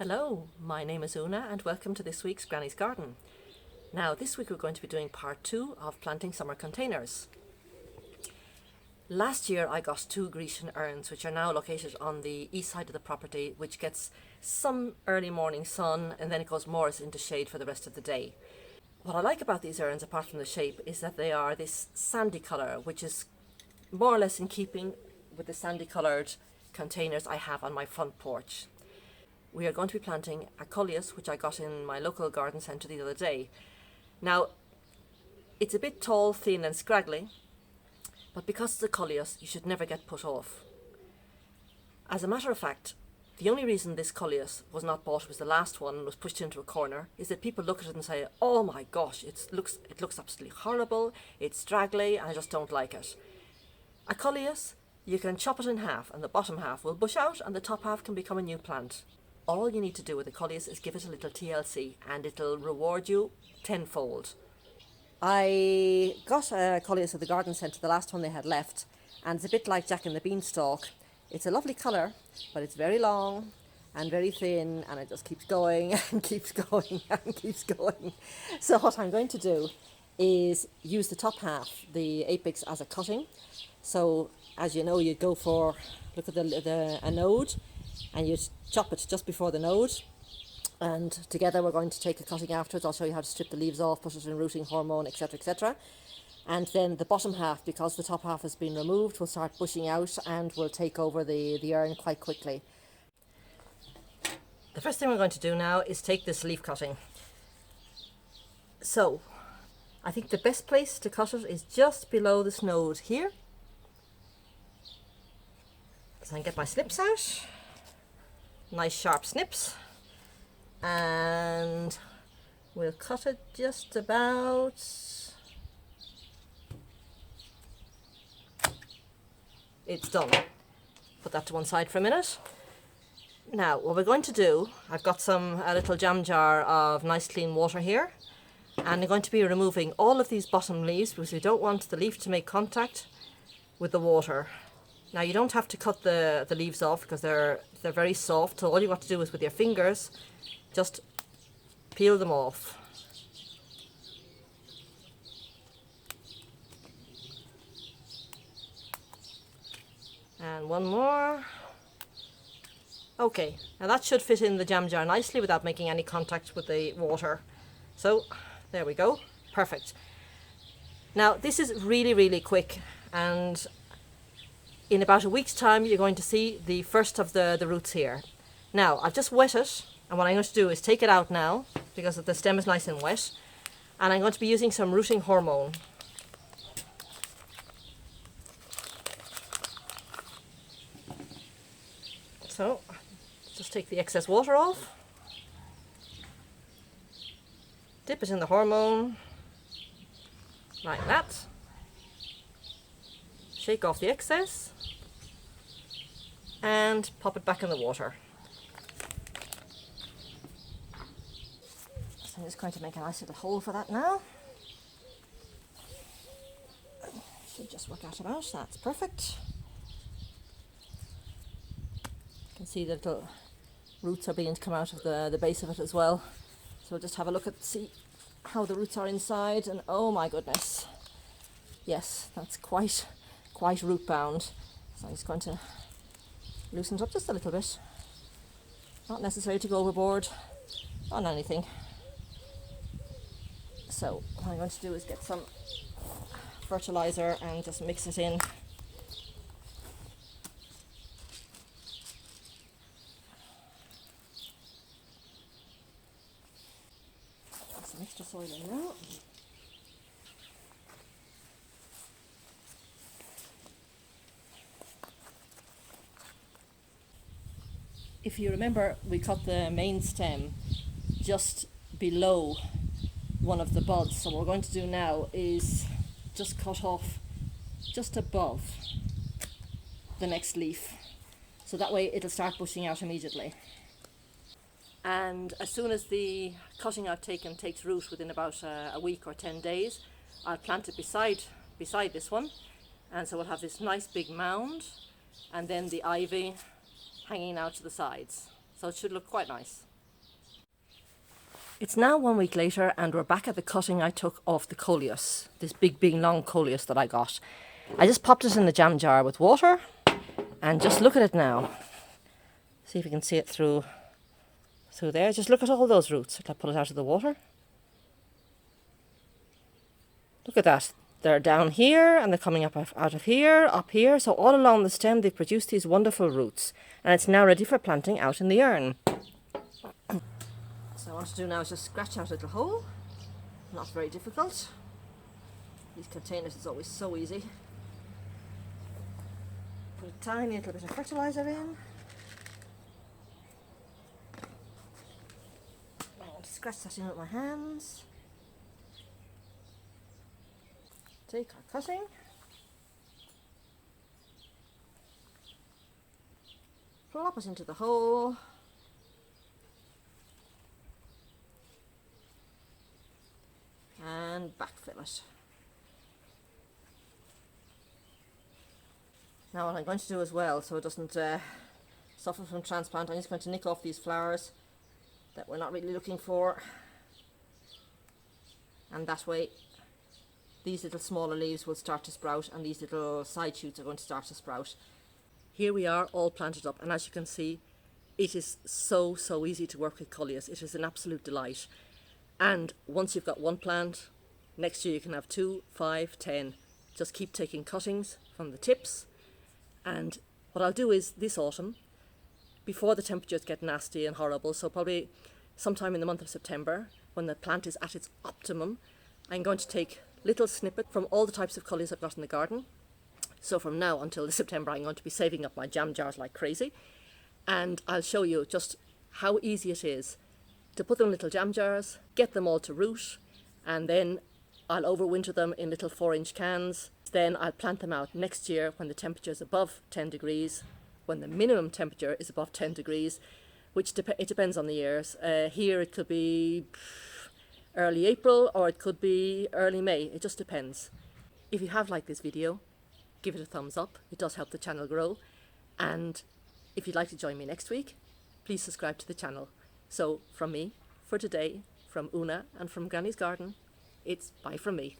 Hello, my name is Una and welcome to this week's Granny's Garden. Now this week we're going to be doing part 2 of planting summer containers. Last year I got 2 Grecian urns which are now located on the east side of the property, which gets some early morning sun and then it goes more into shade for the rest of the day. What I like about these urns, apart from the shape, is that they are this sandy colour, which is more or less in keeping with the sandy coloured containers I have on my front porch. We are going to be planting a Coleus, which I got in my local garden centre the other day. Now, it's a bit tall, thin and scraggly, but because it's a Coleus, you should never get put off. As a matter of fact, the only reason this Coleus was not bought, was the last one and was pushed into a corner, is that people look at it and say, oh my gosh, it looks absolutely horrible, it's straggly, and I just don't like it. A Coleus, you can chop it in half and the bottom half will bush out and the top half can become a new plant. All you need to do with the Coleus is give it a little TLC and it'll reward you tenfold. I got a Coleus at the garden centre, the last one they had left, and it's a bit like Jack and the Beanstalk. It's a lovely colour, but it's very long and very thin, and it just keeps going and keeps going and keeps going. So what I'm going to do is use the top half, the apex, as a cutting. So as you know, you go for, look at a node, and you chop it just before the node, and together we're going to take a cutting afterwards. I'll show you how to strip the leaves off, put it in rooting hormone, etc, etc. And then the bottom half, because the top half has been removed, will start bushing out and will take over the urn quite quickly. The first thing we're going to do now is take this leaf cutting. So I think the best place to cut it is just below this node here. So I can get my snips out. Nice sharp snips, and we'll cut it just about it's done. Put that to one side for a minute. Now what we're going to do, I've got a little jam jar of nice clean water here, and I'm going to be removing all of these bottom leaves because we don't want the leaf to make contact with the water. Now you don't have to cut the leaves off because they're very soft, so all you got to do is with your fingers just peel them off. And one more. Okay, now that should fit in the jam jar nicely without making any contact with the water. So there we go, perfect. Now this is really quick, and in about a week's time you're going to see the first of the roots here. Now I've just wet it, and what I'm going to do is take it out now because the stem is nice and wet, and I'm going to be using some rooting hormone. So just take the excess water off, dip it in the hormone like that, shake off the excess and pop it back in the water. So I'm just going to make a nice little hole for that now. Should just work out about, that's perfect. You can see the little roots are beginning to come out of the base of it as well. So we'll just have a look at, see how the roots are inside, and oh my goodness. Yes, that's quite root bound. So I'm just going to loosen it up just a little bit. Not necessary to go overboard on anything. So what I'm going to do is get some fertilizer and just mix it in. Put some extra soil in now. If you remember, we cut the main stem just below one of the buds, so what we're going to do now is just cut off just above the next leaf, so that way it'll start bushing out immediately. And as soon as the cutting I've taken takes root within about a week or 10 days, I'll plant it beside this one, and so we'll have this nice big mound and then the ivy hanging out to the sides. So it should look quite nice. It's now 1 week later and we're back at the cutting I took off the Coleus, this big long Coleus that I got. I just popped it in the jam jar with water and just look at it now. See if you can see it through there. Just look at all those roots. I'll pull it out of the water. Look at that. They're down here and they're coming up out of here, up here. So all along the stem they've produced these wonderful roots and it's now ready for planting out in the urn. So what I want to do now is just scratch out a little hole. Not very difficult. These containers is always so easy. Put a tiny little bit of fertilizer in. I want to scratch that in with my hands. Take our cutting. Plop it into the hole. And backfill it. Now what I'm going to do as well, so it doesn't suffer from transplant, I'm just going to nick off these flowers that we're not really looking for, and that way these little smaller leaves will start to sprout and these little side shoots are going to start to sprout. Here we are all planted up, and as you can see it is so easy to work with Coleus. It is an absolute delight. And once you've got one plant, next year you can have 2, 5, 10. Just keep taking cuttings from the tips. And what I'll do is this autumn, before the temperatures get nasty and horrible, so probably sometime in the month of September, when the plant is at its optimum, I'm going to take little snippets from all the types of Coleus I've got in the garden. So from now until September I'm going to be saving up my jam jars like crazy. And I'll show you just how easy it is to put them in little jam jars, get them all to root, and then I'll overwinter them in little 4-inch cans. Then I'll plant them out next year when the temperature is above 10 degrees, when the minimum temperature is above 10 degrees, which it depends on the years. Here it could be early April or it could be early May. It just depends. If you have liked this video, give it a thumbs up. It does help the channel grow. And if you'd like to join me next week, please subscribe to the channel. So from me, for today, from Una and from Granny's Garden, it's bye from me.